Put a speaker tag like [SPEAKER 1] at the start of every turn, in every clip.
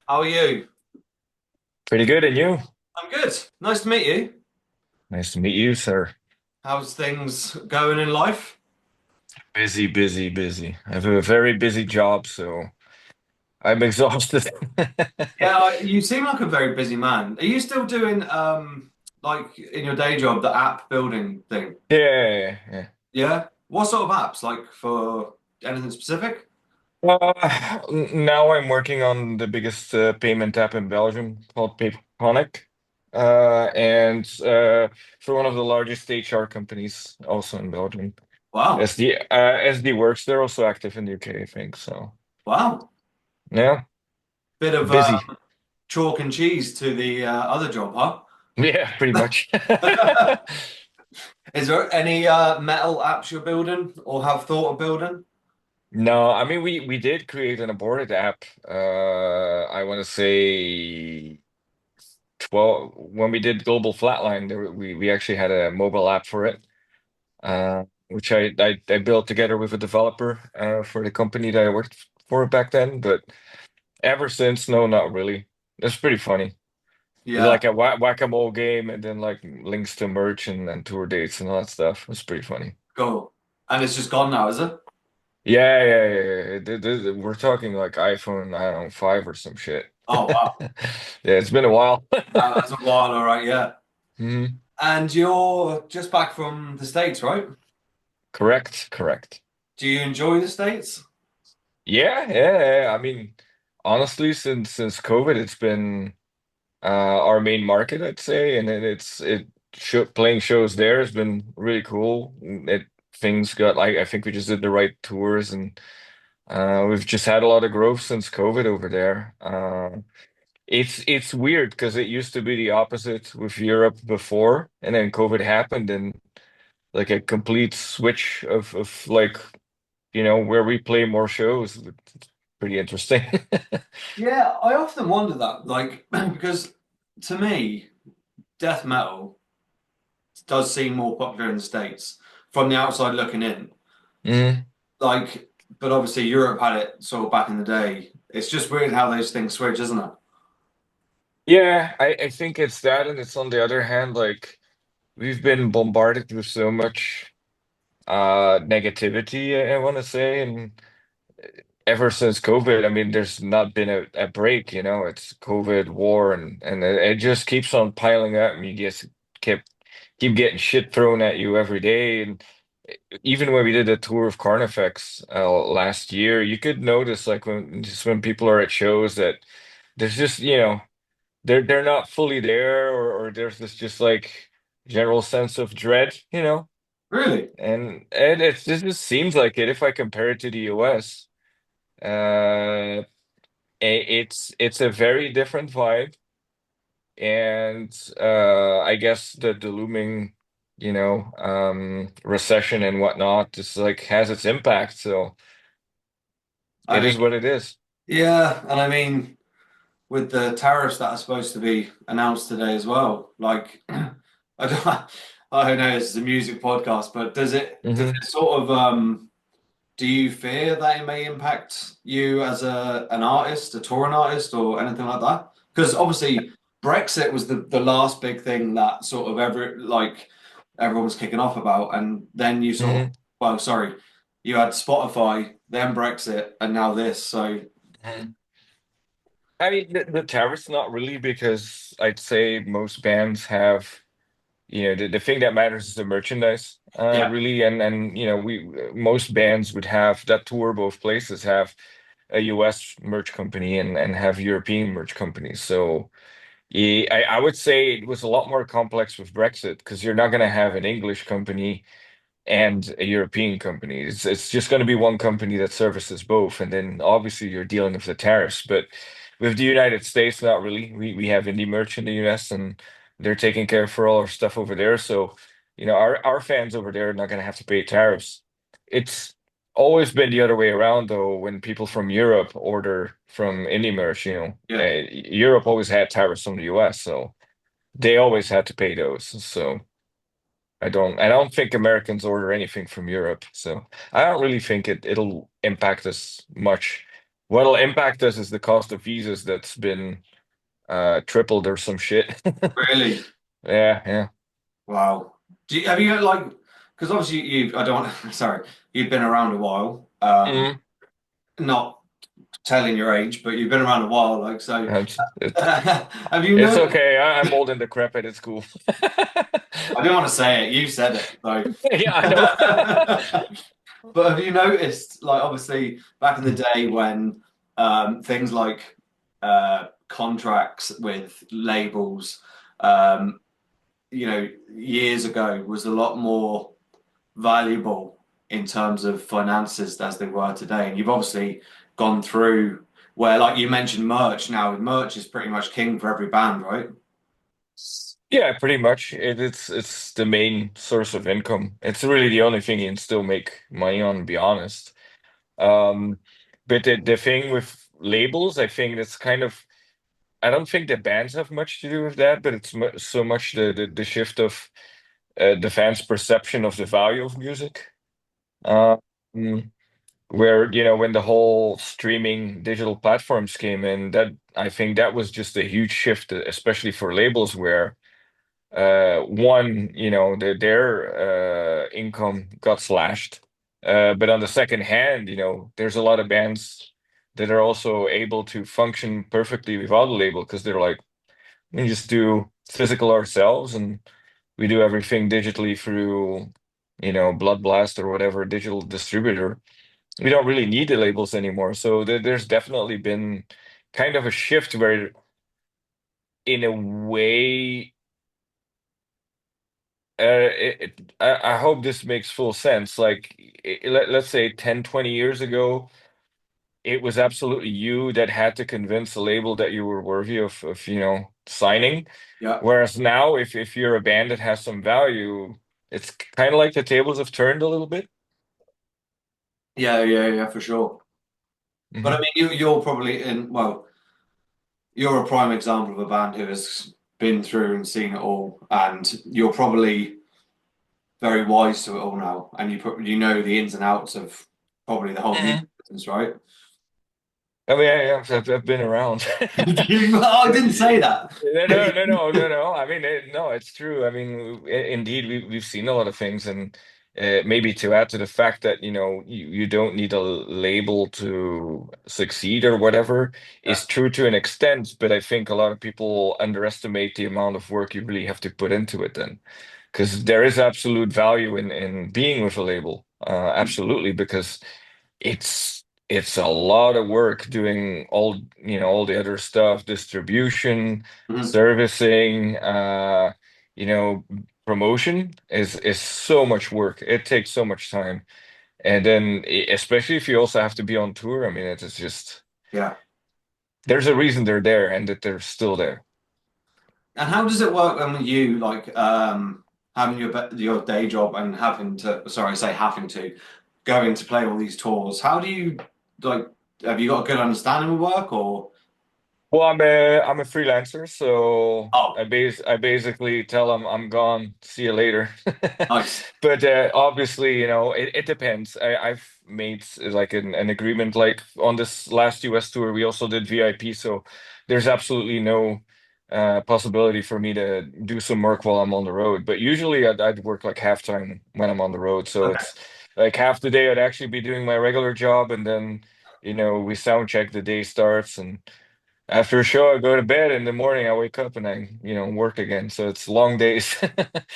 [SPEAKER 1] How are you?
[SPEAKER 2] Pretty good, and you?
[SPEAKER 1] I'm good. Nice to meet you.
[SPEAKER 2] Nice to meet you, sir.
[SPEAKER 1] How's things going in life?
[SPEAKER 2] Busy, busy, busy. I have a very busy job, so I'm exhausted.
[SPEAKER 1] Yeah, you seem like a very busy man. Are you still doing like in your day job the app building thing?
[SPEAKER 2] Yeah.
[SPEAKER 1] Yeah. What sort of apps? Like for anything specific?
[SPEAKER 2] Now I'm working on the biggest payment app in Belgium called Payconic, and for one of the largest HR companies also in Belgium.
[SPEAKER 1] Wow.
[SPEAKER 2] SD Works, they're also active in the UK, I think. So
[SPEAKER 1] Wow.
[SPEAKER 2] yeah,
[SPEAKER 1] Bit of
[SPEAKER 2] busy.
[SPEAKER 1] chalk and cheese to the other job,
[SPEAKER 2] Yeah, pretty much.
[SPEAKER 1] huh? Is there any metal apps you're building or have thought of building?
[SPEAKER 2] No, I mean we did create an aborted app. I want to say 12 when we did Global Flatline, we actually had a mobile app for it, which I built together with a developer for the company that I worked for back then. But ever since, no, not really. It's pretty funny. It's
[SPEAKER 1] Yeah.
[SPEAKER 2] like a whack-a-mole game, and then like links to merch and tour dates and all that stuff. It's pretty funny.
[SPEAKER 1] Go. And it's just gone now, is it?
[SPEAKER 2] Yeah. We're talking like iPhone, I don't know, 5 or some shit.
[SPEAKER 1] Oh wow.
[SPEAKER 2] Yeah, it's been a while.
[SPEAKER 1] That's a while, all right, yeah.
[SPEAKER 2] Mhm.
[SPEAKER 1] And you're just back from the States, right?
[SPEAKER 2] Correct.
[SPEAKER 1] Do you enjoy the States?
[SPEAKER 2] Yeah. I mean, honestly, since COVID, it's been our main market, I'd say, and playing shows there has been really cool. It things got like I think we just did the right tours, and we've just had a lot of growth since COVID over there. It's weird because it used to be the opposite with Europe before, and then COVID happened, and like a complete switch of like where we play more shows. It's pretty interesting.
[SPEAKER 1] Yeah, I often wonder that, like, because to me, death metal does seem more popular in the States from the outside looking in.
[SPEAKER 2] Mm.
[SPEAKER 1] Like, but obviously Europe had it sort of back in the day. It's just weird how those things switch, isn't it?
[SPEAKER 2] Yeah, I think it's that, and it's on the other hand, like we've been bombarded with so much negativity, I want to say, and ever since COVID, I mean, there's not been a break, it's COVID, war, and it just keeps on piling up, and you just keep getting shit thrown at you every day. And even when we did a tour of Carnifex last year, you could notice like when people are at shows that there's just, they're not fully there, or there's this just like general sense of dread.
[SPEAKER 1] Really?
[SPEAKER 2] And it just seems like it if I compare it to the US. It's a very different vibe, and I guess the looming, recession and whatnot just like has its impact. So
[SPEAKER 1] I
[SPEAKER 2] it
[SPEAKER 1] mean,
[SPEAKER 2] is what it is.
[SPEAKER 1] yeah, and I mean, with the tariffs that are supposed to be announced today as well, like, I don't know, this is a music podcast, but does
[SPEAKER 2] Hmm.
[SPEAKER 1] it sort of do you fear that it may impact you as an artist, a touring artist, or anything like that? Because obviously Brexit was the last big thing that sort of everyone was kicking off about, and then you sort of
[SPEAKER 2] Hmm.
[SPEAKER 1] well, sorry, you had Spotify, then Brexit, and now this. So
[SPEAKER 2] I mean, the tariff's not really, because I'd say most bands have, the thing that matters is the merchandise,
[SPEAKER 1] yeah,
[SPEAKER 2] really. And we most bands would have that tour both places, have a US merch company and have European merch companies. So yeah, I would say it was a lot more complex with Brexit because you're not going to have an English company and a European company. It's just going to be one company that services both, and then obviously you're dealing with the tariffs. But with the United States, not really. We have indie merch in the US, and they're taking care for all our stuff over there. So our fans over there are not going to have to pay tariffs. It's always been the other way around, though. When people from Europe order from indie merch,
[SPEAKER 1] yeah.
[SPEAKER 2] Europe always had tariffs from the US, so they always had to pay those. So. I don't think Americans order anything from Europe, so I don't really think it'll impact us much what'll impact us is the cost of visas that's been tripled or some shit.
[SPEAKER 1] Really?
[SPEAKER 2] Yeah, yeah.
[SPEAKER 1] Wow. Have you like, because obviously you, I don't want, sorry, you've been around a while.
[SPEAKER 2] Mhm.
[SPEAKER 1] Not telling your age, but you've been around a while, like so.
[SPEAKER 2] It's
[SPEAKER 1] Have you
[SPEAKER 2] it's
[SPEAKER 1] noticed?
[SPEAKER 2] okay. I'm old and decrepit. It's cool.
[SPEAKER 1] I didn't want to say it. You said it, so.
[SPEAKER 2] Yeah, I know.
[SPEAKER 1] But have you noticed, like, obviously, back in the day when things like contracts with labels, um, years ago was a lot more valuable in terms of finances as they were today. And you've obviously gone through where, like you mentioned, merch. Now, merch is pretty much king for every band, right?
[SPEAKER 2] Yeah, pretty much. It's the main source of income. It's really the only thing you can still make money on, to be honest. Um, but the thing with labels, I think that's kind of I don't think the bands have much to do with that, but it's mu so much the shift of the fans' perception of the value of music. Um, where, when the whole streaming digital platforms came in, that I think that was just a huge shift, especially for labels where one, their income got slashed. But on the second hand, there's a lot of bands that are also able to function perfectly without a label because they're like, we just do physical ourselves and we do everything digitally through, Blood Blast or whatever digital distributor. We don't really need the labels anymore. So there's definitely been kind of a shift where, in a way, I hope this makes full sense. Like, let's say 10, 20 years ago, it was absolutely you that had to convince a label that you were worthy of signing.
[SPEAKER 1] Yeah.
[SPEAKER 2] Whereas now, if you're a band that has some value, it's kind of like the tables have turned a little bit.
[SPEAKER 1] Yeah, yeah, yeah, for sure. But I
[SPEAKER 2] Hmm.
[SPEAKER 1] mean, you're probably in, well, you're a prime example of a band who has been through and seen it all, and you're probably very wise to it all now, and you know the ins and outs of probably the whole music
[SPEAKER 2] Hmm.
[SPEAKER 1] business, right?
[SPEAKER 2] I mean, yeah, I've been around.
[SPEAKER 1] I didn't say that.
[SPEAKER 2] No, no, no, no, no, no. I mean, no, it's true. I mean, indeed, we've seen a lot of things, and maybe to add to the fact that you don't need a label to succeed or whatever
[SPEAKER 1] Yeah.
[SPEAKER 2] is true to an extent. But I think a lot of people underestimate the amount of work you really have to put into it then, because there is absolute value in being with a label. Absolutely, because it's a lot of work doing all the other stuff, distribution,
[SPEAKER 1] Mhm.
[SPEAKER 2] servicing, you know, promotion is so much work. It takes so much time. And then especially if you also have to be on tour, I mean, it's just
[SPEAKER 1] Yeah.
[SPEAKER 2] there's a reason they're there and that they're still there.
[SPEAKER 1] And how does it work when you like having your day job and having to, sorry, I say having to, going to play all these tours? How do you like? Have you got a good understanding of work or?
[SPEAKER 2] Well, I'm a freelancer, so
[SPEAKER 1] Oh,
[SPEAKER 2] I basically tell them I'm gone. See you later.
[SPEAKER 1] nice.
[SPEAKER 2] But obviously, it depends. I've made like an agreement. Like on this last US tour, we also did VIP, so there's absolutely no possibility for me to do some work while I'm on the road. But usually, I'd work like half time when I'm on the road, so
[SPEAKER 1] Okay.
[SPEAKER 2] it's like half the day I'd actually be doing my regular job, and then we sound check, the day starts, and after a show, I go to bed. In the morning, I wake up and I work again. So it's long days.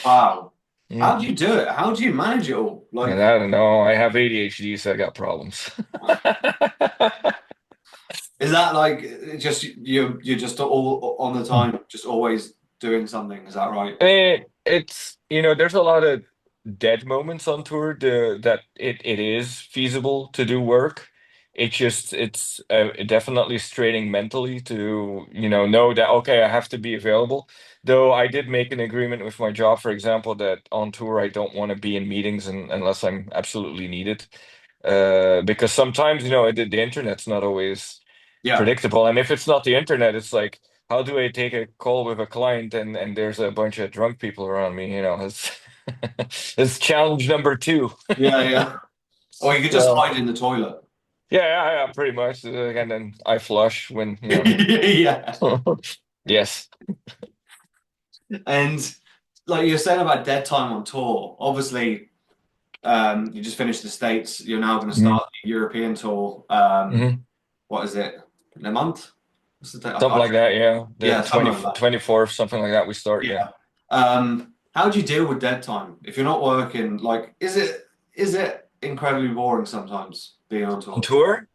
[SPEAKER 1] Wow. How
[SPEAKER 2] Mm.
[SPEAKER 1] do you do it? How do you manage it all?
[SPEAKER 2] And
[SPEAKER 1] Like,
[SPEAKER 2] I don't know. I have ADHD, so I got problems.
[SPEAKER 1] is that like just you're just all on the time, just always doing something? Is that right?
[SPEAKER 2] There's a lot of dead moments on tour that it is feasible to do work. It's definitely straining mentally to, know that, okay, I have to be available. Though I did make an agreement with my job, for example, that on tour I don't want to be in meetings unless I'm absolutely needed. Because sometimes, the internet's not always
[SPEAKER 1] Yeah.
[SPEAKER 2] predictable. And if it's not the internet, it's like, how do I take a call with a client and there's a bunch of drunk people around me? It's it's challenge number two.
[SPEAKER 1] Yeah, yeah. Or you could just
[SPEAKER 2] So
[SPEAKER 1] hide in the toilet.
[SPEAKER 2] Yeah, yeah, yeah, pretty much. And then I flush when,
[SPEAKER 1] Yeah.
[SPEAKER 2] yes.
[SPEAKER 1] And like you're saying about dead time on tour, obviously, you just finished the States. You're now going to
[SPEAKER 2] Hmm.
[SPEAKER 1] start the European tour.
[SPEAKER 2] Hmm.
[SPEAKER 1] What is it? In a month? What's the date?
[SPEAKER 2] Something like that, yeah. The
[SPEAKER 1] Yeah, something
[SPEAKER 2] 20,
[SPEAKER 1] like that.
[SPEAKER 2] 24th, something like that, we start, yeah.
[SPEAKER 1] Yeah. How do you deal with dead time if you're not working? Like, is it incredibly boring sometimes being on
[SPEAKER 2] On
[SPEAKER 1] tour?
[SPEAKER 2] tour?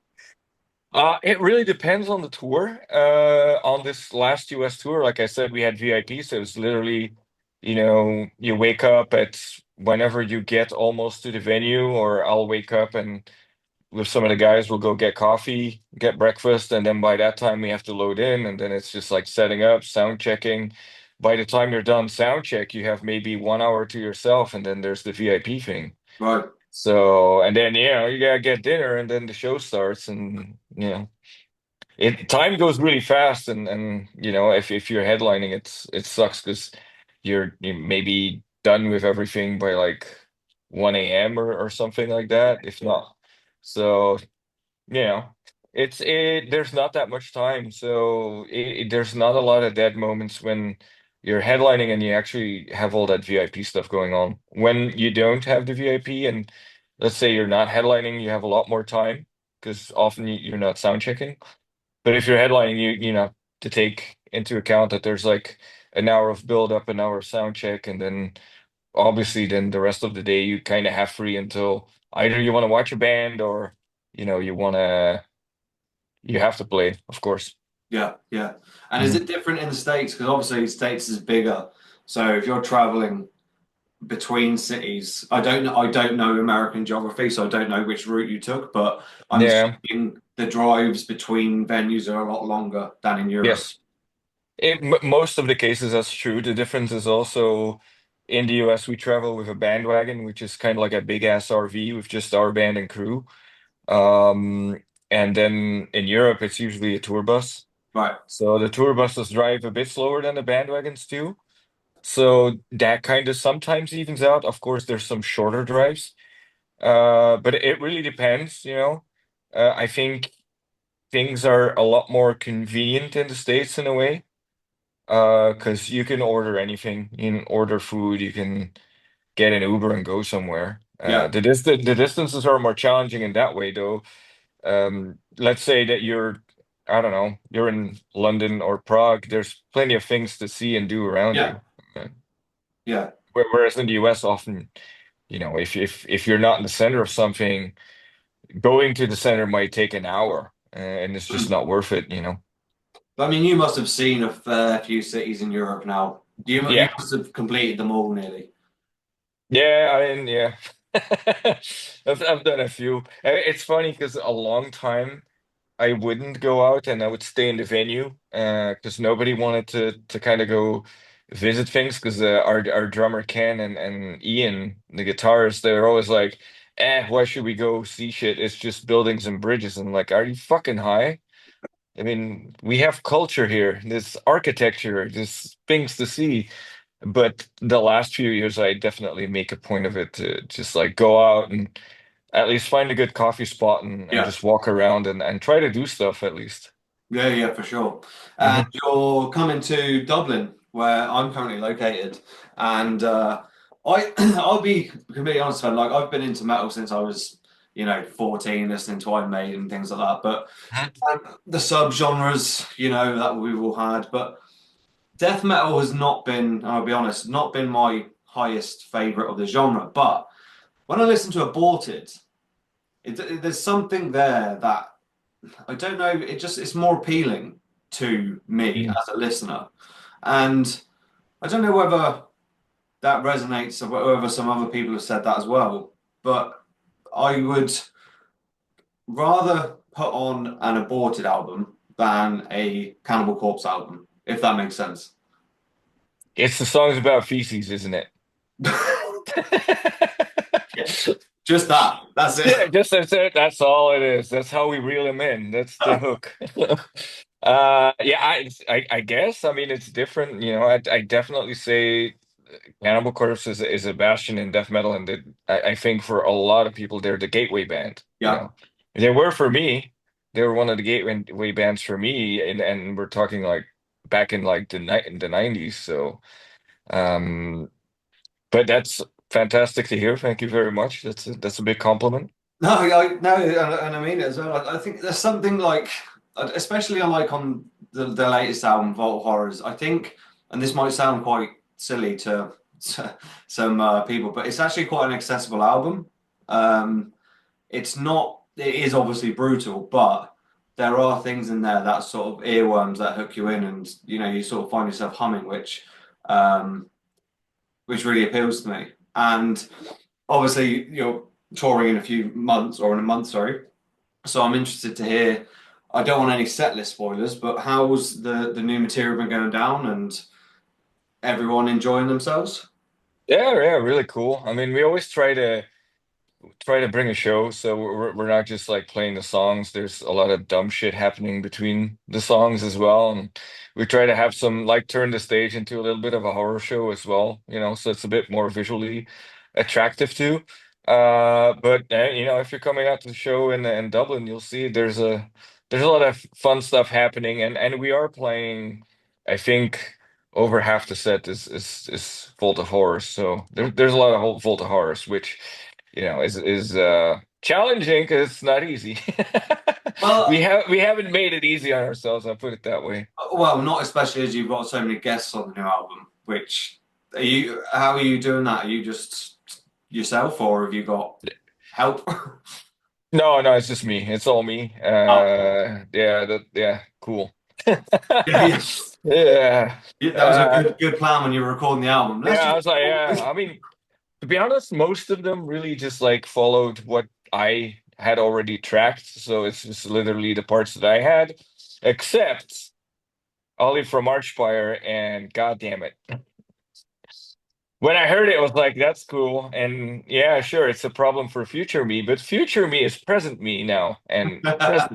[SPEAKER 2] It really depends on the tour. On this last US tour, like I said, we had VIP, so it's literally, you wake up at whenever you get almost to the venue, or I'll wake up and with some of the guys, we'll go get coffee, get breakfast, and then by that time we have to load in, and then it's just like setting up, sound checking. By the time you're done sound check, you have maybe 1 hour to yourself, and then there's the VIP thing.
[SPEAKER 1] Right.
[SPEAKER 2] So, and then you gotta get dinner, and then the show starts, and it time goes really fast, and if you're headlining, it sucks because you maybe done with everything by like 1 a.m. or something like that, if not. So you know, there's not that much time, so there's not a lot of dead moments when you're headlining and you actually have all that VIP stuff going on. When you don't have the VIP and let's say you're not headlining, you have a lot more time because often you're not sound checking. But if you're headlining, you know to take into account that there's like an hour of build up, an hour of sound check, and then obviously then the rest of the day you kind of have free until either you want to watch a band or you have to play, of course.
[SPEAKER 1] Yeah, yeah. And is
[SPEAKER 2] Hmm.
[SPEAKER 1] it different in the States? Because obviously States is bigger. So if you're traveling between cities, I don't know American geography, so I don't know which route you took, but I'm
[SPEAKER 2] Yeah.
[SPEAKER 1] assuming the drives between venues are a lot longer than in Europe.
[SPEAKER 2] Yes. Most of the cases that's true. The difference is also in the US we travel with a bandwagon, which is kind of like a big ass RV with just our band and crew. Um, and then in Europe it's usually a tour bus.
[SPEAKER 1] Right.
[SPEAKER 2] So the tour buses drive a bit slower than the bandwagons do. So that kind of sometimes evens out. Of course, there's some shorter drives, but it really depends, I think things are a lot more convenient in the States in a way, because you can order anything. You can order food, you can get an Uber and go somewhere.
[SPEAKER 1] Yeah.
[SPEAKER 2] The distances are more challenging in that way, though. Let's say that I don't know, you're in London or Prague, there's plenty of things to see and do around
[SPEAKER 1] Yeah.
[SPEAKER 2] you. Uh,
[SPEAKER 1] Yeah.
[SPEAKER 2] Whereas in the US, often, if you're not in the center of something, going to the center might take an hour, and it's just
[SPEAKER 1] Mm.
[SPEAKER 2] not worth it.
[SPEAKER 1] But I mean, you must have seen a fair few cities in Europe now. You
[SPEAKER 2] Yeah,
[SPEAKER 1] must have completed them all nearly.
[SPEAKER 2] yeah, I mean, yeah. I've done a few. It's funny because a long time I wouldn't go out and I would stay in the venue because nobody wanted to kind of go visit things because our drummer Ken and Ian, the guitarist, they're always like, why should we go see shit? It's just buildings and bridges. And I'm like, are you fucking high? I mean, we have culture here, there's architecture, there's things to see. But the last few years, I definitely make a point of it to just like go out and at least find a good coffee spot and
[SPEAKER 1] Yeah.
[SPEAKER 2] just walk around and try to do stuff at least.
[SPEAKER 1] Yeah, yeah, for sure. And
[SPEAKER 2] Hmm.
[SPEAKER 1] you're coming to Dublin, where I'm currently located. And I'll be completely honest, Sven, like I've been into metal since I was, 14, listening to Iron Maiden and things like that. But the subgenres, that we've all had. But death metal has not been, I'll be honest, not been my highest favorite of the genre. But when I listen to Aborted, there's something there that I don't know. It's more appealing to me
[SPEAKER 2] Hmm.
[SPEAKER 1] as a listener, and I don't know whether that resonates or whether some other people have said that as well. But I would rather put on an Aborted album than a Cannibal Corpse album, if that makes sense.
[SPEAKER 2] It's the songs about feces, isn't it?
[SPEAKER 1] Yeah, just that. That's it.
[SPEAKER 2] Yeah, just that's it. That's all it is. That's how we reel them in. That's the hook. Yeah, I guess. I mean, it's different. I definitely say Cannibal Corpse is a bastion in death metal, and I think for a lot of people, they're the gateway band. You
[SPEAKER 1] Yeah,
[SPEAKER 2] know. They were for me. They were one of the gateway bands for me, and we're talking like back in like the 90s. So, um, but that's fantastic to hear. Thank you very much. That's a big compliment.
[SPEAKER 1] No, no, and I mean it as well. I think there's something like, especially on like on the latest album, Vault Horrors. I think, and this might sound quite silly to some people, but it's actually quite an accessible album. Um, it's not. It is obviously brutal, but there are things in there that sort of earworms that hook you in, and you sort of find yourself humming, um, which really appeals to me. And obviously, you're touring in a few months or in a month, sorry. So I'm interested to hear. I don't want any set list spoilers, but how's the new material been going down and everyone enjoying themselves?
[SPEAKER 2] Yeah, yeah, really cool. I mean, we always try to bring a show, so we're not just like playing the songs. There's a lot of dumb shit happening between the songs as well, and we try to have some like turn the stage into a little bit of a horror show as well, so it's a bit more visually attractive too. But if you're coming out to the show in Dublin, you'll see there's a lot of fun stuff happening, and we are playing. I think over half the set is Vault of Horrors, so there's a lot of whole Vault of Horrors, which is challenging because it's not easy.
[SPEAKER 1] Well,
[SPEAKER 2] We haven't made it easy on ourselves, I'll put it that way.
[SPEAKER 1] not especially as you've got so many guests on the new album. Which are you? How are you doing that? Are you just yourself, or have you got help?
[SPEAKER 2] No, no, it's just me. It's all me.
[SPEAKER 1] Oh,
[SPEAKER 2] Yeah, cool.
[SPEAKER 1] yeah, yeah.
[SPEAKER 2] Yeah.
[SPEAKER 1] Yeah, that was a
[SPEAKER 2] Uh,
[SPEAKER 1] good plan when you were recording the album.
[SPEAKER 2] yeah,
[SPEAKER 1] Let's
[SPEAKER 2] I
[SPEAKER 1] just.
[SPEAKER 2] was like, yeah. I mean, to be honest, most of them really just like followed what I had already tracked. So it's just literally the parts that I had, except Ollie from Archfire, and God damn it. When I heard it, I was like, that's cool. And yeah, sure, it's a problem for future me, but future me is present me now. And present,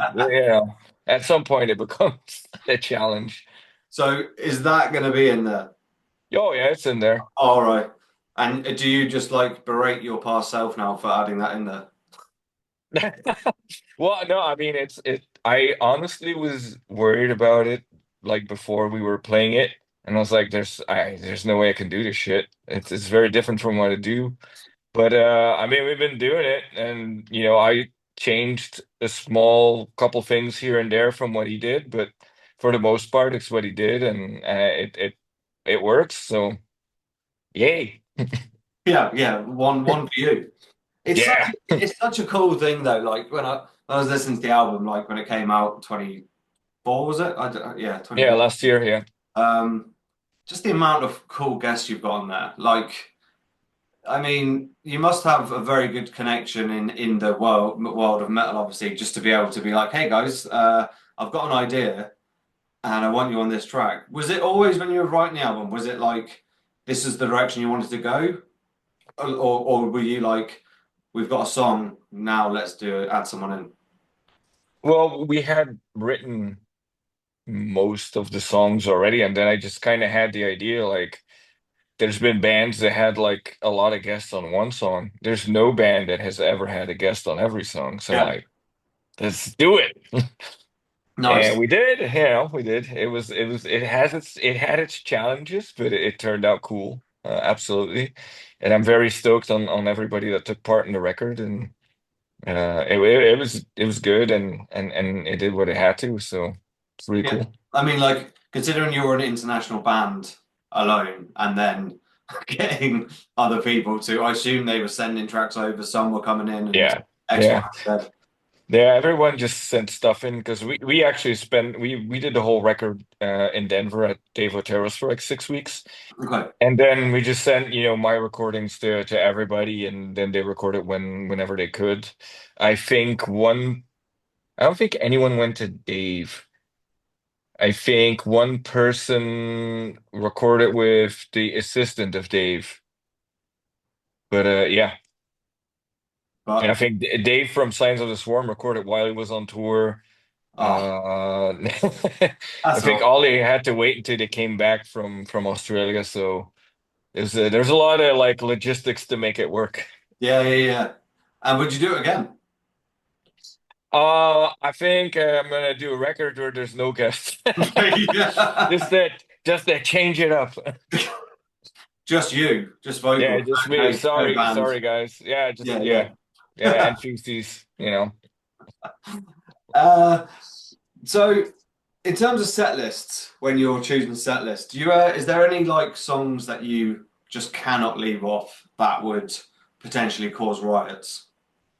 [SPEAKER 2] at some point it becomes a challenge.
[SPEAKER 1] So is that going to be in there?
[SPEAKER 2] Oh, yeah, it's in there.
[SPEAKER 1] All right. And do you just like berate your past self now for adding that in there?
[SPEAKER 2] Well, no, I mean, I honestly was worried about it like before we were playing it. And I was like, there's no way I can do this shit. It's very different from what I do. But I mean, we've been doing it, and I changed a small couple things here and there from what he did, but for the most part, it's what he did, and it works. So, yay!
[SPEAKER 1] Yeah, yeah. One for you.
[SPEAKER 2] Yeah,
[SPEAKER 1] It's such a cool thing though. Like when I was listening to the album, like when it came out, 24 was it? Yeah,
[SPEAKER 2] yeah.
[SPEAKER 1] 24.
[SPEAKER 2] Last year, yeah,
[SPEAKER 1] Um, just the amount of cool guests you've got on there. Like, I mean, you must have a very good connection in the world of metal, obviously, just to be able to be like, hey guys, I've got an idea and I want you on this track. Was it always when you were writing the album? Was it like this is the direction you wanted to go, or were you like, we've got a song now, let's do it, add someone in?
[SPEAKER 2] Well, we had written most of the songs already, and then I just kind of had the idea like there's been bands that had like a lot of guests on one song. There's no band that has ever had a guest on every song. So I'm
[SPEAKER 1] Yeah,
[SPEAKER 2] like, let's do it. And
[SPEAKER 1] nice.
[SPEAKER 2] we did, we did. It had its challenges, but it turned out cool. Absolutely. And I'm very stoked on everybody that took part in the record, and it was good, and it did what it had to, so it's really
[SPEAKER 1] Yeah,
[SPEAKER 2] cool.
[SPEAKER 1] I mean, like considering you're an international band alone, and then getting other people to, I assume they were sending tracks over, some were coming in, and
[SPEAKER 2] Yeah.
[SPEAKER 1] X, Y,
[SPEAKER 2] Yeah.
[SPEAKER 1] Z.
[SPEAKER 2] Yeah, everyone just sent stuff in because we actually spent we did the whole record in Denver at Dave Otero's for like 6 weeks.
[SPEAKER 1] Okay.
[SPEAKER 2] And then we just sent, my recordings to everybody, and then they recorded whenever they could. I think I don't think anyone went to Dave. I think one person recorded with the assistant of Dave. But yeah, and I
[SPEAKER 1] But
[SPEAKER 2] think Dave from Signs of the Swarm recorded while he was on tour.
[SPEAKER 1] ah,
[SPEAKER 2] I
[SPEAKER 1] that's
[SPEAKER 2] think
[SPEAKER 1] all.
[SPEAKER 2] Ollie had to wait until they came back from Australia, so there's a lot of like logistics to make it work.
[SPEAKER 1] Yeah, yeah, yeah. And would you do it again?
[SPEAKER 2] I think I'm gonna do a record where there's no guests.
[SPEAKER 1] Yeah.
[SPEAKER 2] Just that change it up.
[SPEAKER 1] Just you, just
[SPEAKER 2] Yeah,
[SPEAKER 1] vocals.
[SPEAKER 2] just me.
[SPEAKER 1] No
[SPEAKER 2] Sorry,
[SPEAKER 1] bands.
[SPEAKER 2] guys. Yeah, just
[SPEAKER 1] Yeah,
[SPEAKER 2] yeah, yeah,
[SPEAKER 1] yeah.
[SPEAKER 2] and feces. You know.
[SPEAKER 1] Uh, so in terms of set lists, when you're choosing set list, is there any like songs that you just cannot leave off that would potentially cause riots?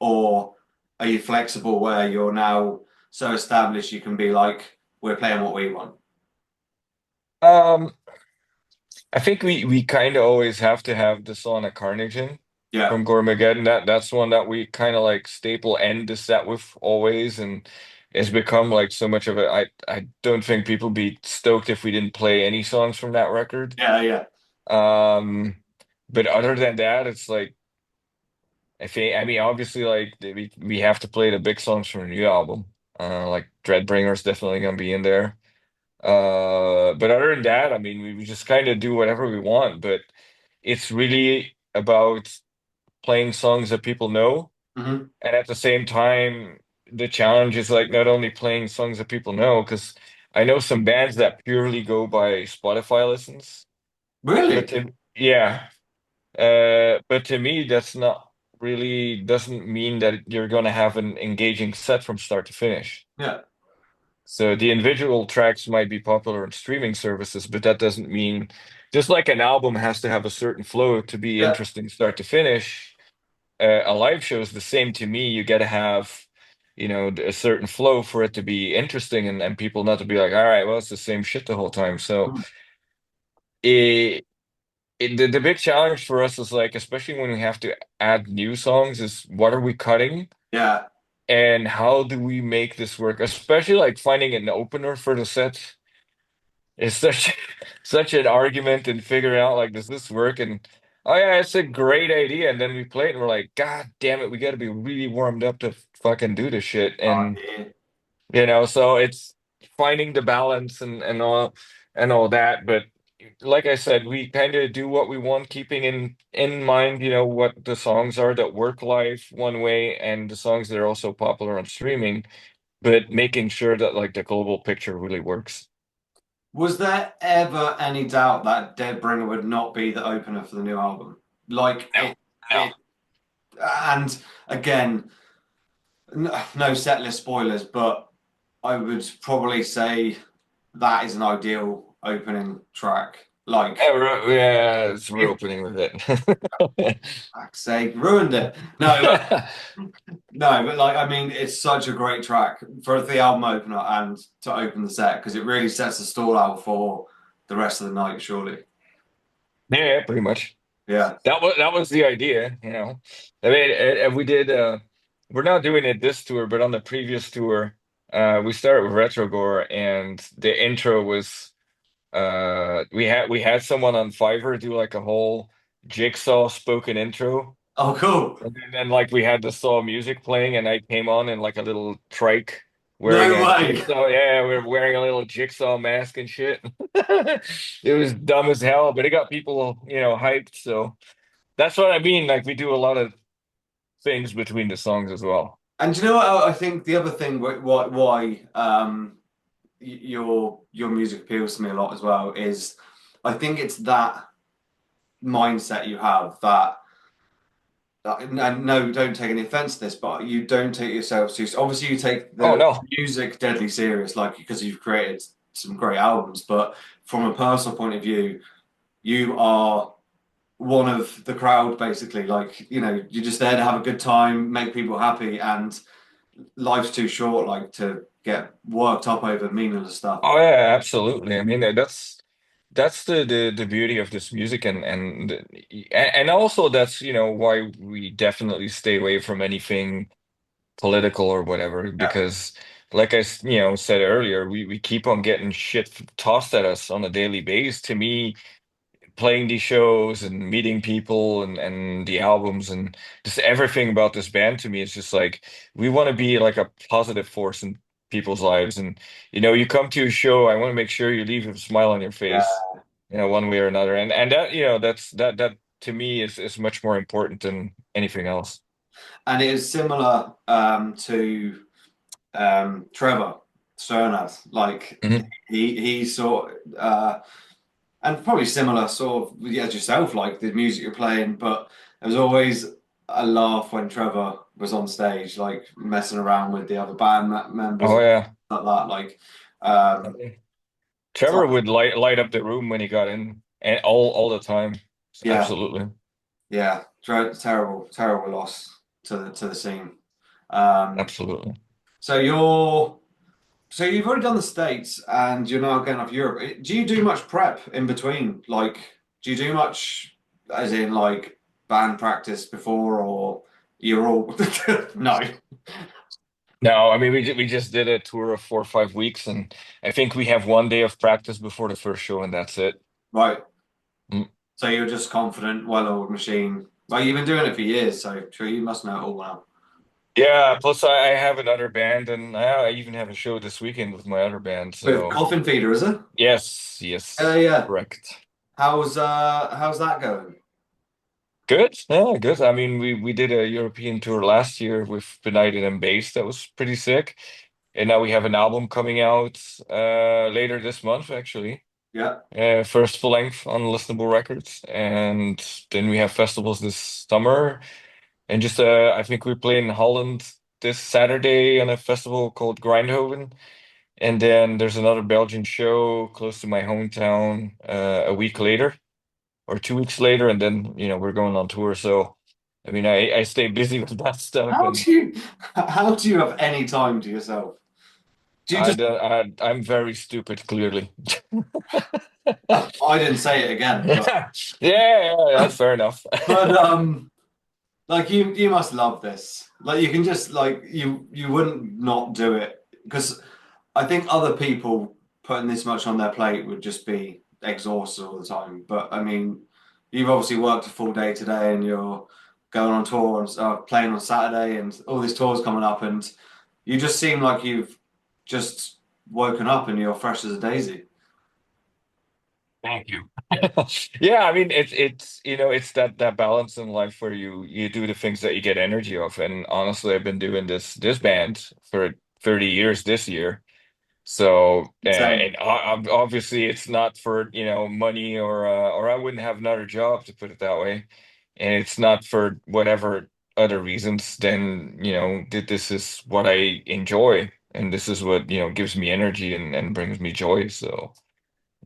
[SPEAKER 1] Or are you flexible where you're now so established you can be like, we're playing what we want?
[SPEAKER 2] Um, I think we kind of always have to have the song at Carnation
[SPEAKER 1] Yeah.
[SPEAKER 2] from Gormageddon. That's one that we kind of like staple end the set with always, and it's become like so much of it. I don't think people be stoked if we didn't play any songs from that record.
[SPEAKER 1] Yeah, yeah.
[SPEAKER 2] Um, but other than that, it's like I mean, obviously, like we have to play the big songs from the new album. Like Dreadbringer's definitely gonna be in there. But other than that, I mean, we just kind of do whatever we want, but it's really about playing songs that people know.
[SPEAKER 1] Hmm.
[SPEAKER 2] And at the same time, the challenge is like not only playing songs that people know, because I know some bands that purely go by Spotify listens, but
[SPEAKER 1] Really?
[SPEAKER 2] yeah, but to me, that's not really doesn't mean that you're gonna have an engaging set from start to finish.
[SPEAKER 1] Yeah.
[SPEAKER 2] So the individual tracks might be popular on streaming services, but that doesn't mean just like an album has to have a certain flow to be
[SPEAKER 1] Yeah.
[SPEAKER 2] interesting start to finish. A live show is the same to me. You got to have, a certain flow for it to be interesting and people not to be like, all right, well, it's the same shit the whole time. So
[SPEAKER 1] Mm.
[SPEAKER 2] the big challenge for us is like, especially when we have to add new songs, is what are we cutting?
[SPEAKER 1] Yeah.
[SPEAKER 2] And how do we make this work? Especially like finding an opener for the set is such such an argument and figuring out like does this work and oh yeah it's a great idea and then we play it and we're like God damn it we got to be really warmed up to fucking do this shit
[SPEAKER 1] Oh,
[SPEAKER 2] and
[SPEAKER 1] yeah.
[SPEAKER 2] so it's finding the balance and all that but like I said we kind of do what we want keeping in mind what the songs are that work live one way and the songs that are also popular on streaming but making sure that like the global picture really works.
[SPEAKER 1] Was there ever any doubt that Deadbringer would not be the opener for the new album? Like
[SPEAKER 2] No, no.
[SPEAKER 1] it, and again, no set list spoilers, but I would probably say that is an ideal opening track.
[SPEAKER 2] Yeah,
[SPEAKER 1] Like,
[SPEAKER 2] yeah, it's we're
[SPEAKER 1] if
[SPEAKER 2] opening with it.
[SPEAKER 1] fuck's sake, ruined it. No, no, but like, I mean, it's such a great track for the album opener and to open the set because it really sets the stall out for the rest of the night, surely.
[SPEAKER 2] Yeah, pretty much.
[SPEAKER 1] Yeah.
[SPEAKER 2] That was the idea. I mean, and we did. We're not doing it this tour, but on the previous tour, we started with Retrogore, and the intro was we had someone on Fiverr do like a whole jigsaw spoken intro.
[SPEAKER 1] Oh, cool.
[SPEAKER 2] And then like we had the Saw music playing, and I came on in like a little trike wearing
[SPEAKER 1] No
[SPEAKER 2] a
[SPEAKER 1] way.
[SPEAKER 2] jigsaw. Yeah, we are wearing a little jigsaw mask and shit. It was dumb as hell, but it got people, hyped. So that's what I mean. Like we do a lot of things between the songs as well.
[SPEAKER 1] And do you know what? I think the other thing why your music appeals to me a lot as well is I think it's that mindset you have that and no, don't take any offense to this, but you don't take yourself seriously. Obviously, you take
[SPEAKER 2] Oh
[SPEAKER 1] the
[SPEAKER 2] no.
[SPEAKER 1] music deadly serious, like because you've created some great albums. But from a personal point of view, you are one of the crowd, basically. Like, you're just there to have a good time, make people happy, and life's too short, like to get worked up over meaningless stuff.
[SPEAKER 2] Oh yeah, absolutely. I mean, that's the beauty of this music and also that's, why we definitely stay away from anything political or whatever
[SPEAKER 1] Yeah,
[SPEAKER 2] because like said earlier we keep on getting shit tossed at us on a daily basis. To me, playing these shows and meeting people and the albums and just everything about this band to me is just like we want to be like a positive force in people's lives and you come to a show. I want to make sure you leave with a smile on your face,
[SPEAKER 1] yeah.
[SPEAKER 2] one way or another, and that that to me is much more important than anything else.
[SPEAKER 1] And it is similar to. Trevor Sternad, like
[SPEAKER 2] Mhm.
[SPEAKER 1] he sort and probably similar sort of yeah, as yourself, like the music you're playing, but there was always a laugh when Trevor was on stage, like messing around with the other members
[SPEAKER 2] Oh
[SPEAKER 1] and
[SPEAKER 2] yeah.
[SPEAKER 1] like that. Like, um, so
[SPEAKER 2] Trevor would light up the room when he got in, and all the time.
[SPEAKER 1] yeah,
[SPEAKER 2] Absolutely.
[SPEAKER 1] yeah, terrible, terrible loss to the scene. Um,
[SPEAKER 2] Absolutely.
[SPEAKER 1] so you're so you've already done the States and you're now going off Europe. Do you do much prep in between? Like, do you do much as in like band practice before or you're all no.
[SPEAKER 2] No, I mean we just did a tour of 4 or 5 weeks, and I think we have 1 day of practice before the first show, and that's it.
[SPEAKER 1] Right.
[SPEAKER 2] Mm.
[SPEAKER 1] So you're just confident, well-oiled machine. Well, you've been doing it for years, so sure you must know it all now.
[SPEAKER 2] Yeah, plus I have another band, and I even have a show this weekend with my other band.
[SPEAKER 1] With
[SPEAKER 2] So
[SPEAKER 1] Coffin Feeder, is it?
[SPEAKER 2] yes, yes,
[SPEAKER 1] Yeah.
[SPEAKER 2] correct.
[SPEAKER 1] How's that going?
[SPEAKER 2] Good, yeah, good. I mean, we did a European tour last year with Benighted and Bass. That was pretty sick. And now we have an album coming out later this month, actually.
[SPEAKER 1] Yeah.
[SPEAKER 2] First full length on Listenable Records, and then we have festivals this summer. And just I think we play in Holland this Saturday on a festival called Grindhoven. And then there's another Belgian show close to my hometown a week later or 2 weeks later, and then we're going on tour. So I mean, I stay busy with that stuff,
[SPEAKER 1] How
[SPEAKER 2] and
[SPEAKER 1] do you how do you have any time to yourself? Do you just
[SPEAKER 2] I'm very stupid, clearly.
[SPEAKER 1] I didn't say it again, but
[SPEAKER 2] Yeah, yeah, that's fair enough.
[SPEAKER 1] but like you must love this. Like you can just like you wouldn't not do it because I think other people putting this much on their plate would just be exhausted all the time. But I mean, you've obviously worked a full day today and you're going on tour and playing on Saturday and all these tours coming up and you just seem like you've just woken up and you're fresh as a daisy.
[SPEAKER 2] Thank you. Yeah, I mean it's it's that balance in life where you do the things that you get energy of. And honestly, I've been doing this band for 30 years this year. So
[SPEAKER 1] Same.
[SPEAKER 2] and obviously it's not for money or I wouldn't have another job, to put it that way. And it's not for whatever other reasons. Then this is what I enjoy, and this is what gives me energy and brings me joy. So.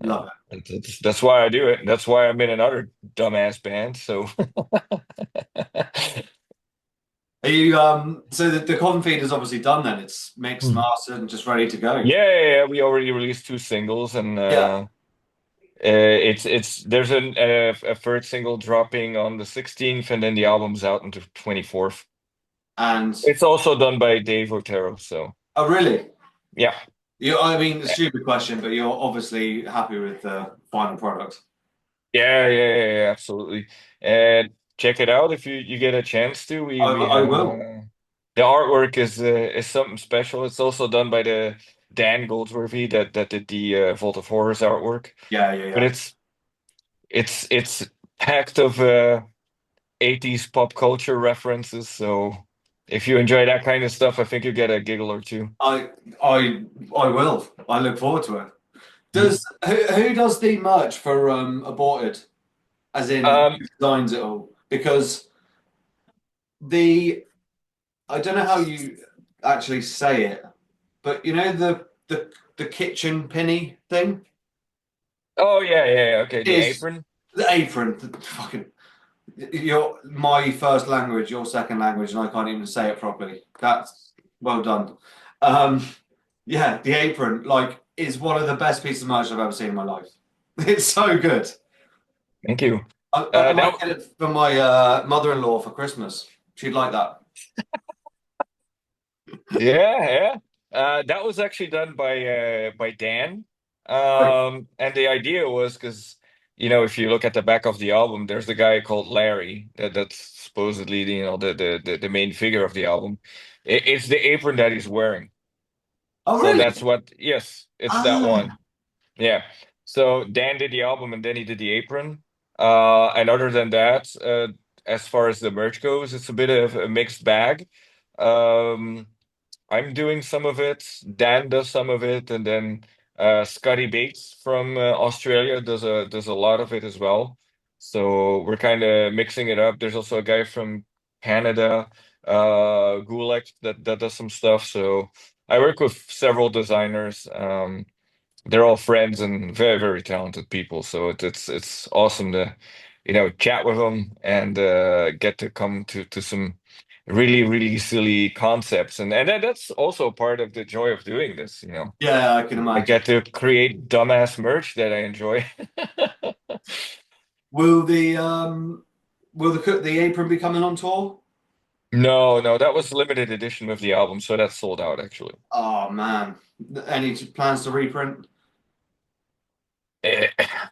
[SPEAKER 1] Love it.
[SPEAKER 2] That's why I do it. That's why I'm in another dumbass band. So
[SPEAKER 1] Are you so the Coffin Feed is obviously done then. It's mixed,
[SPEAKER 2] Hmm.
[SPEAKER 1] mastered, and just ready to go.
[SPEAKER 2] Yeah, we already released 2 singles, and
[SPEAKER 1] Yeah.
[SPEAKER 2] it's there's a third single dropping on the 16th, and then the album's out on the 24th.
[SPEAKER 1] And
[SPEAKER 2] It's also done by Dave Otero. So
[SPEAKER 1] oh really?
[SPEAKER 2] yeah.
[SPEAKER 1] I mean, a stupid question, but you're obviously happy with the final product.
[SPEAKER 2] Yeah, absolutely. And check it out if you get a chance to. We
[SPEAKER 1] I
[SPEAKER 2] have
[SPEAKER 1] will.
[SPEAKER 2] the artwork is something special. It's also done by the Dan Goldsworthy that did the Vault of Horrors artwork.
[SPEAKER 1] Yeah, yeah,
[SPEAKER 2] But
[SPEAKER 1] yeah.
[SPEAKER 2] it's packed of 80s pop culture references. So if you enjoy that kind of stuff, I think you get a giggle or two.
[SPEAKER 1] I I I will. I look forward to it.
[SPEAKER 2] Mhm.
[SPEAKER 1] Does who does the merch for Aborted? As in
[SPEAKER 2] Um,
[SPEAKER 1] who designs it all? Because the I don't know how you actually say it, but you know the kitchen penny thing
[SPEAKER 2] oh yeah. Okay, the
[SPEAKER 1] is
[SPEAKER 2] apron.
[SPEAKER 1] the apron. The fucking your my first language, your second language, and I can't even say it properly. That's well done. Um, yeah, the apron like is one of the best pieces of merch I've ever seen in my life. It's so good.
[SPEAKER 2] Thank you.
[SPEAKER 1] I might
[SPEAKER 2] That
[SPEAKER 1] get it for my mother-in-law for Christmas. She'd like that.
[SPEAKER 2] Yeah. That was actually done by Dan.
[SPEAKER 1] Right.
[SPEAKER 2] And the idea was because if you look at the back of the album, there's a guy called Larry that's supposedly the main figure of the album. It's the apron that he's wearing.
[SPEAKER 1] Oh,
[SPEAKER 2] So
[SPEAKER 1] really?
[SPEAKER 2] that's what, yes, it's that one.
[SPEAKER 1] Ah,
[SPEAKER 2] Yeah. So Dan did the album and then he did the apron. And other than that, as far as the merch goes, it's a bit of a mixed bag. Um, I'm doing some of it. Dan does some of it, and then Scotty Bates from Australia does a lot of it as well. So we're kind of mixing it up. There's also a guy from Canada, Gulek, that does some stuff. So I work with several designers. They're all friends and very, very talented people. So it's awesome to, chat with them and get to come to some really, really silly concepts. And that's also part of the joy of doing this,
[SPEAKER 1] Yeah, I can
[SPEAKER 2] I
[SPEAKER 1] imagine.
[SPEAKER 2] get to create dumbass merch that I enjoy.
[SPEAKER 1] Will the apron be coming on tour?
[SPEAKER 2] No, no, that was limited edition of the album, so that's sold out actually.
[SPEAKER 1] Oh man, any plans to reprint?
[SPEAKER 2] Eh,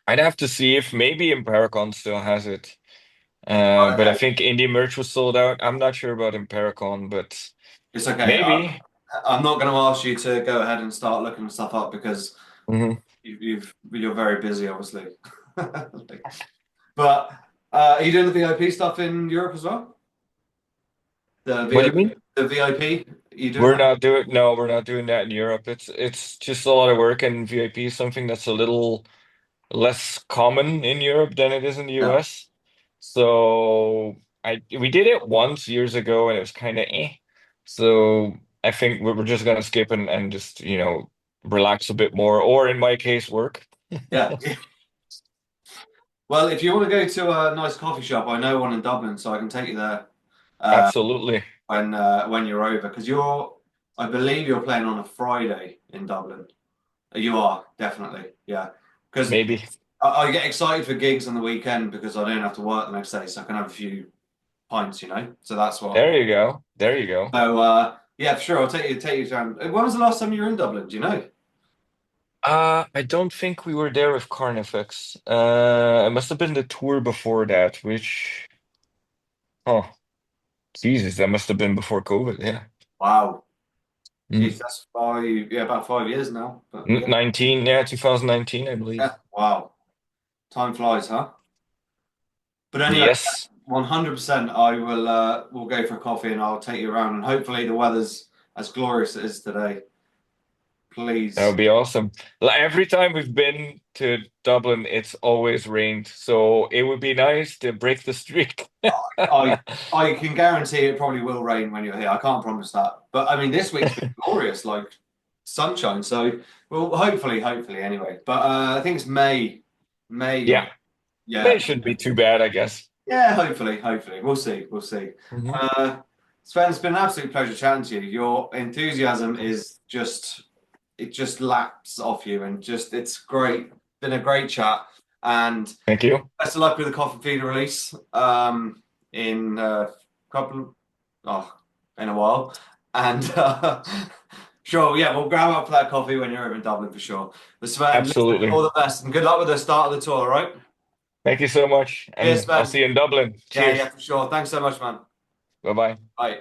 [SPEAKER 2] I'd have to see if maybe Impericon still has it. But I
[SPEAKER 1] Okay,
[SPEAKER 2] think indie merch was sold out. I'm not sure about Impericon, but
[SPEAKER 1] it's okay.
[SPEAKER 2] maybe.
[SPEAKER 1] I'm not going to ask you to go ahead and start looking stuff up because
[SPEAKER 2] Hmm.
[SPEAKER 1] you're very busy, obviously. But are you doing the VIP stuff in Europe as well? The
[SPEAKER 2] What do you
[SPEAKER 1] VIP,
[SPEAKER 2] mean?
[SPEAKER 1] the VIP, are you doing
[SPEAKER 2] We're
[SPEAKER 1] that?
[SPEAKER 2] not doing No, we're not doing that in Europe. It's just a lot of work, and VIP is something that's a little less common in Europe than it is in the
[SPEAKER 1] Yeah,
[SPEAKER 2] US. So we did it once years ago and it was kind of eh. So I think we're just gonna skip and just, relax a bit more, or in my case, work.
[SPEAKER 1] yeah. Well, if you want to go to a nice coffee shop, I know one in Dublin, so I can take you there
[SPEAKER 2] Absolutely.
[SPEAKER 1] when you're over because I believe you're playing on a Friday in Dublin. You are definitely, yeah. Because
[SPEAKER 2] Maybe.
[SPEAKER 1] I get excited for gigs on the weekend because I don't have to work the next day, so I can have a few pints, you know. So that's what.
[SPEAKER 2] There you go. There you go.
[SPEAKER 1] So yeah, for sure. I'll take you down. When was the last time you were in Dublin? Do you know?
[SPEAKER 2] I don't think we were there with Carnifex. It must have been the tour before that, which, oh, Jesus, that must have been before COVID. Yeah.
[SPEAKER 1] Wow,
[SPEAKER 2] Mm.
[SPEAKER 1] geez, that's yeah, about 5 years now. But yeah,
[SPEAKER 2] 19, yeah, 2019, I believe.
[SPEAKER 1] yeah, wow, time flies, huh? But anyway,
[SPEAKER 2] Yes.
[SPEAKER 1] 100%. I will go for a coffee and I'll take you around, and hopefully the weather's as glorious as it is today.
[SPEAKER 2] That
[SPEAKER 1] Please.
[SPEAKER 2] would be awesome. Every time we've been to Dublin, it's always rained, so it would be nice to break the streak.
[SPEAKER 1] I I can guarantee it probably will rain when you're here. I can't promise that, but I mean this week's been glorious, like sunshine. So well, hopefully anyway. But I think it's May
[SPEAKER 2] Yeah,
[SPEAKER 1] or
[SPEAKER 2] May
[SPEAKER 1] yeah,
[SPEAKER 2] shouldn't be too bad, I guess.
[SPEAKER 1] yeah. Hopefully we'll see.
[SPEAKER 2] Hmm.
[SPEAKER 1] Sven, it's been an absolute pleasure chatting to you. Your enthusiasm is just it just laps off you, and just it's great. Been a great chat, and
[SPEAKER 2] Thank you.
[SPEAKER 1] best of luck with the Coffin Feeder release in a couple, oh, in a while. And sure, yeah, we'll grab up for that coffee when you're over in Dublin for sure. But Sven, listen,
[SPEAKER 2] Absolutely.
[SPEAKER 1] all the best and good luck with the start of the tour, all right?
[SPEAKER 2] Thank you so much,
[SPEAKER 1] Cheers,
[SPEAKER 2] and I'll
[SPEAKER 1] Sven.
[SPEAKER 2] see you in Dublin.
[SPEAKER 1] Yeah,
[SPEAKER 2] Cheers.
[SPEAKER 1] for sure. Thanks so much, man.
[SPEAKER 2] Bye bye.
[SPEAKER 1] Bye.